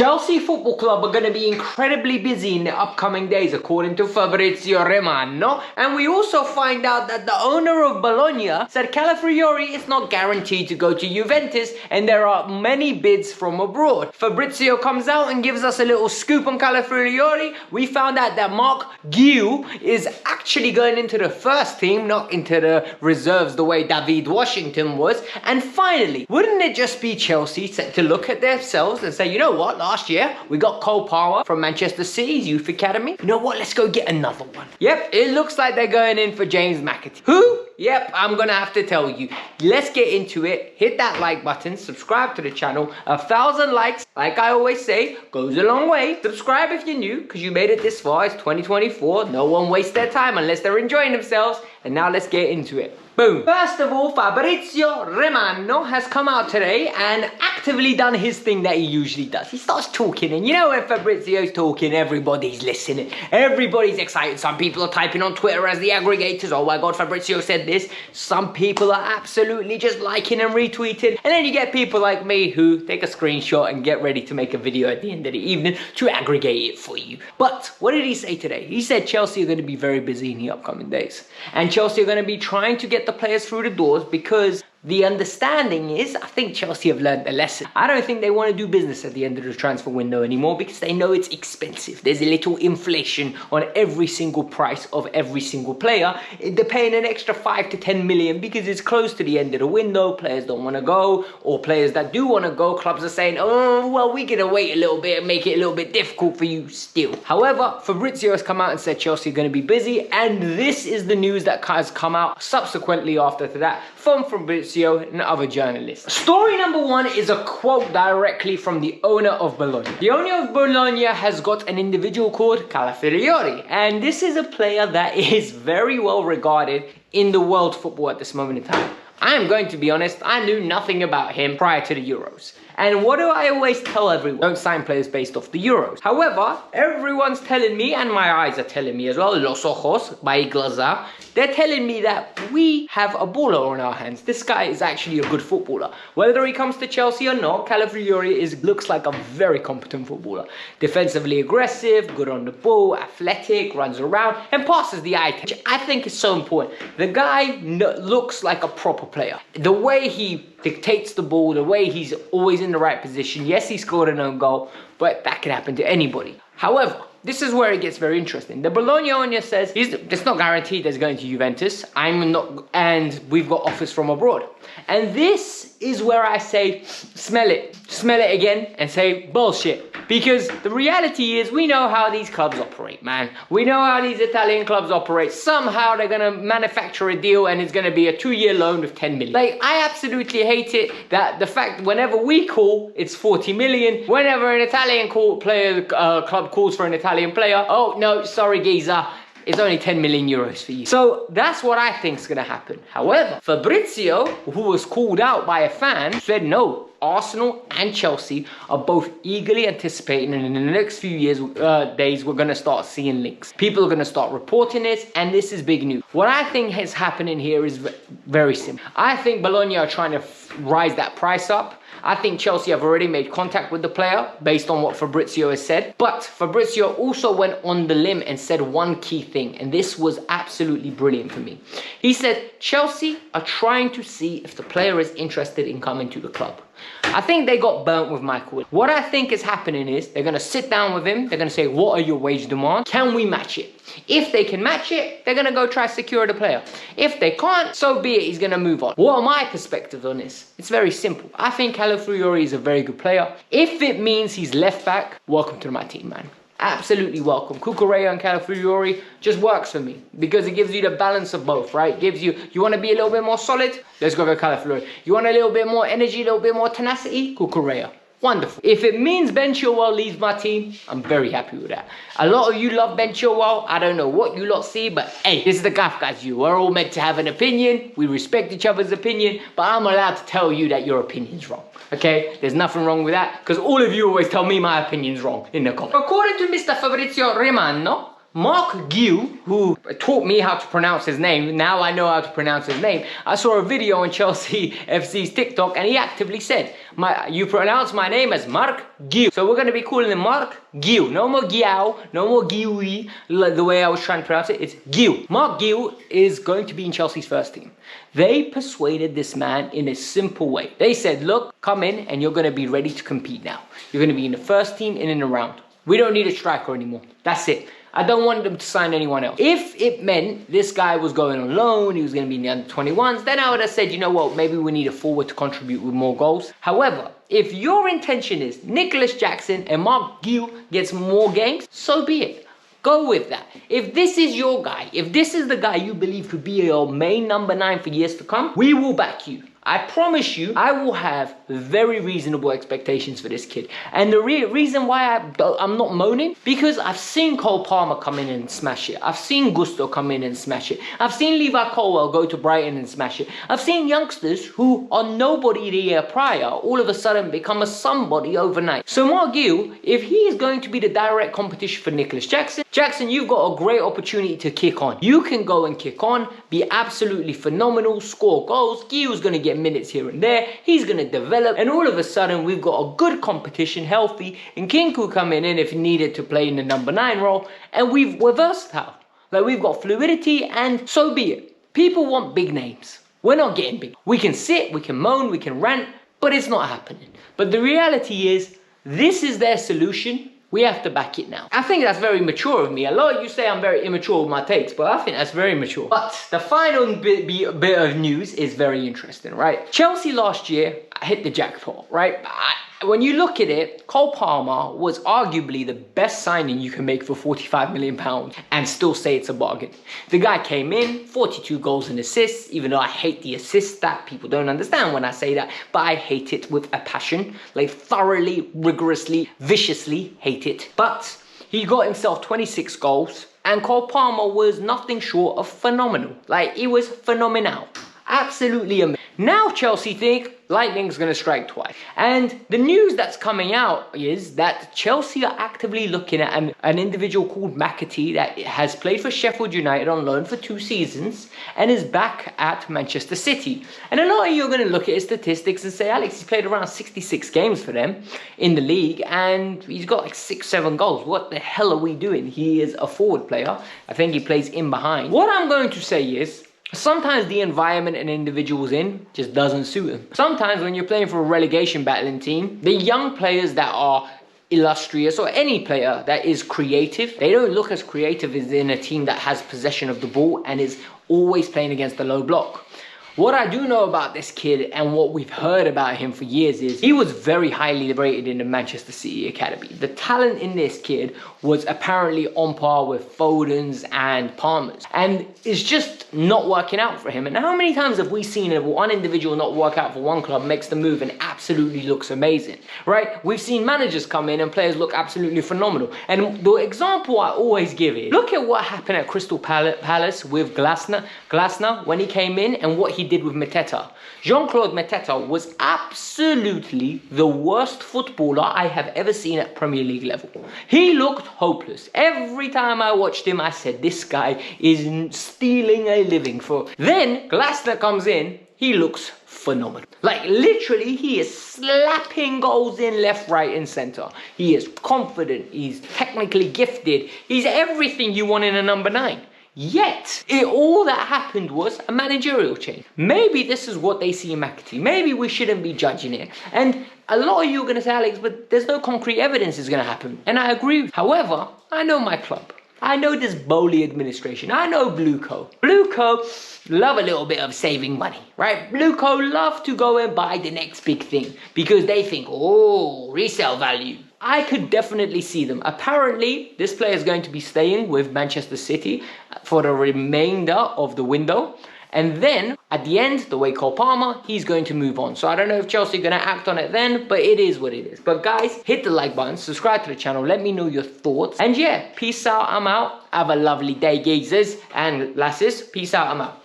Chelsea Football Club are going to be incredibly busy in the upcoming days, according to Fabrizio Romano. And we also find out that the owner of Bologna said Calafiori is not guaranteed to go to Juventus, and there are many bids from abroad. Fabrizio comes out and gives us a little scoop on Calafiori. We found out that Marc Guiu is actually going into the first team, not into the reserves the way David Washington was. And finally, wouldn't it just be Chelsea set to look at themselves and say, you know what? Last year, we got Cole Palmer from Manchester City's youth academy. You know what? Let's go get another one. Yep, it looks like they're going in for James McAtee. Who? Yep, I'm gonna have to tell you. Let's get into it. Hit that like button, subscribe to the channel. 1,000 likes, like I always say, goes a long way. Subscribe if you're new, because you made it this far. It's 2024. No one wastes their time unless they're enjoying themselves. And now let's get into it. Boom. First of all, Fabrizio Romano has come out today and actively done his thing that he usually does. He starts talking, and you know when Fabrizio's talking, everybody's listening. Everybody's excited. Some people are typing on Twitter as the aggregators, oh my God, Fabrizio said this. Some people are absolutely just liking and retweeting. And then you get people like me who take a screenshot and get ready to make a video at the end of the evening to aggregate it for you. But what did he say today? He said Chelsea are going to be very busy in the upcoming days. And Chelsea are going to be trying to get the players through the doors, because the understanding is, I think Chelsea have learned a lesson. I don't think they want to do business at the end of the transfer window anymore, because they know it's expensive. There's a little inflation on every single price of every single player. They're paying an extra 5 to 10 million because it's close to the end of the window. Players don't want to go, or players that do want to go, clubs are saying, oh, well, we're going to wait a little bit and make it a little bit difficult for you still. However, Fabrizio has come out and said Chelsea are going to be busy, and this is the news that has come out subsequently after that from Fabrizio and other journalists. Story number one is a quote directly from the owner of Bologna. The owner of Bologna has got an individual called Calafiori, and this is a player that is very well regarded in the world football at this moment in time. I am going to be honest, I knew nothing about him prior to the Euros. And what do I always tell everyone? Don't sign players based off the Euros. However, everyone's telling me, and my eyes are telling me as well, los ojos, by Glaza, they're telling me that we have a baller on our hands. This guy is actually a good footballer. Whether he comes to Chelsea or not, Calafiori looks like a very competent footballer. Defensively aggressive, good on the ball, athletic, runs around, and passes the eye test, which I think is so important. The guy looks like a proper player. The way he dictates the ball, the way he's always in the right position. Yes, he scored an own goal, but that can happen to anybody. However, this is where it gets very interesting. The Bologna owner says it's not guaranteed he's going to Juventus. And we've got offers from abroad. And this is where I say, smell it again, and say bullshit. Because the reality is, we know how these clubs operate, man. We know how these Italian clubs operate. Somehow they're gonna manufacture a deal, and it's gonna be a 2-year loan with 10 million. Like, I absolutely hate it that the fact whenever we call, it's 40 million. Whenever an Italian club calls for an Italian player, oh no, sorry geezer, it's only 10 million euros for you. So that's what I think is going to happen. However, Fabrizio, who was called out by a fan, said no. Arsenal and Chelsea are both eagerly anticipating, and in the next few days, we're going to start seeing links. People are going to start reporting this, and this is big news. What I think is happening here is very simple. I think Bologna are trying to rise that price up. I think Chelsea have already made contact with the player based on what Fabrizio has said. But Fabrizio also went on the limb and said one key thing, and this was absolutely brilliant for me. He said Chelsea are trying to see if the player is interested in coming to the club. I think they got burnt with Michael. What I think is happening is they're going to sit down with him. They're going to say, what are your wage demands? Can we match it? If they can match it, they're going to go try to secure the player. If they can't, so be it. He's going to move on. What are my perspectives on this? It's very simple. I think Calafiori is a very good player. If it means he's left back, welcome to my team, man. Absolutely welcome. Cucurella and Calafiori just works for me, because it gives you the balance of both, right? It gives you want to be a little bit more solid? Let's go with Calafiori. You want a little bit more energy, a little bit more tenacity? Cucurella. Wonderful. If it means Ben Chilwell leaves my team, I'm very happy with that. A lot of you love Ben Chilwell. I don't know what you lot see, but hey, this is the Kavkas View. We're all meant to have an opinion. We respect each other's opinion, but I'm allowed to tell you that your opinion's wrong. Okay? There's nothing wrong with that, because all of you always tell me my opinion's wrong in the comments. According to Mr. Fabrizio Romano, Marc Guiu, who taught me how to pronounce his name, now I know how to pronounce his name. I saw a video on Chelsea FC's TikTok and he actively said, you pronounce my name as Marc Guiu. So we're going to be calling him Marc Guiu. No more Guiao, no more Guiui, like the way I was trying to pronounce it. It's Guiu. Marc Guiu is going to be in Chelsea's first team. They persuaded this man in a simple way. They said, look, come in and you're going to be ready to compete now. You're going to be in the first team in and around. We don't need a striker anymore. That's it. I don't want them to sign anyone else. If it meant this guy was going on loan, he was going to be in the under-21s, then I would have said, you know what, maybe we need a forward to contribute with more goals. However, if your intention is Nicholas Jackson and Marc Guiu gets more games, so be it. Go with that. If this is your guy, if this is the guy you believe could be your main number 9 for years to come, we will back you. I promise you, I will have very reasonable expectations for this kid. And the reason why I'm not moaning, because I've seen Cole Palmer come in and smash it. I've seen Gusto come in and smash it. I've seen Levi Colwell go to Brighton and smash it. I've seen youngsters who are nobody the year prior all of a sudden become a somebody overnight. So Marc Guiu, if he is going to be the direct competition for Nicholas Jackson, you've got a great opportunity to kick on. You can go and kick on, be absolutely phenomenal, score goals. Guiu's going to get minutes here and there. He's going to develop. And all of a sudden, we've got a good competition, healthy. And Kinku coming in if he needed to play in the number 9 role. And we're versatile. Like, we've got fluidity, and so be it. People want big names. We're not getting big. We can sit, we can moan, we can rant, but it's not happening. But the reality is, this is their solution. We have to back it now. I think that's very mature of me. A lot of you say I'm very immature with my takes, but I think that's very mature. But the final bit of news is very interesting, right? Chelsea last year hit the jackpot, right? When you look at it, Cole Palmer was arguably the best signing you can make for £45 million and still say it's a bargain. The guy came in, 42 goals and assists, even though I hate the assist stat. People don't understand when I say that, but I hate it with a passion. Like, thoroughly, rigorously, viciously hate it. But he got himself 26 goals and Cole Palmer was nothing short of phenomenal. Like, he was phenomenal. Absolutely amazing. Now Chelsea think lightning's going to strike twice. And the news that's coming out is that Chelsea are actively looking at an individual called McAtee that has played for Sheffield United on loan for 2 seasons and is back at Manchester City. And a lot of you are going to look at his statistics and say, Alex, he's played around 66 games for them in the league and he's got like 6-7 goals. What the hell are we doing? He is a forward player. I think he plays in behind. What I'm going to say is, sometimes the environment an individual's in just doesn't suit him. Sometimes when you're playing for a relegation battling team, the young players that are illustrious, or any player that is creative, they don't look as creative as in a team that has possession of the ball and is always playing against the low block. What I do know about this kid and what we've heard about him for years is he was very highly rated in the Manchester City Academy. The talent in this kid was apparently on par with Foden's and Palmer's. And it's just not working out for him. And how many times have we seen one individual not work out for one club, makes the move and absolutely looks amazing, right? We've seen managers come in and players look absolutely phenomenal. And the example I always give is, look at what happened at Crystal Palace with Glasner when he came in and what he did with Mateta. Jean-Claude Mateta was absolutely the worst footballer I have ever seen at Premier League level. He looked hopeless. Every time I watched him, I said, this guy is stealing a living for. Then Glasner comes in, he looks phenomenal. Like, literally, he is slapping goals in left, right, and center. He is confident, he's technically gifted, he's everything you want in a number 9. Yet, all that happened was a managerial change. Maybe this is what they see in McAtee. Maybe we shouldn't be judging it. And a lot of you are going to say, Alex, but there's no concrete evidence it's going to happen. And I agree. However, I know my club. I know this Bowley administration. I know Blueco. Blueco love a little bit of saving money, right? Blueco love to go and buy the next big thing because they think, oh, resale value. I could definitely see them. Apparently, this player is going to be staying with Manchester City for the remainder of the window. And then, at the end, the way Cole Palmer, he's going to move on. So I don't know if Chelsea are going to act on it then, but it is what it is. But guys, hit the like button, subscribe to the channel, let me know your thoughts. And yeah, peace out, I'm out. Have a lovely day, geezers and lasses. Peace out, I'm out.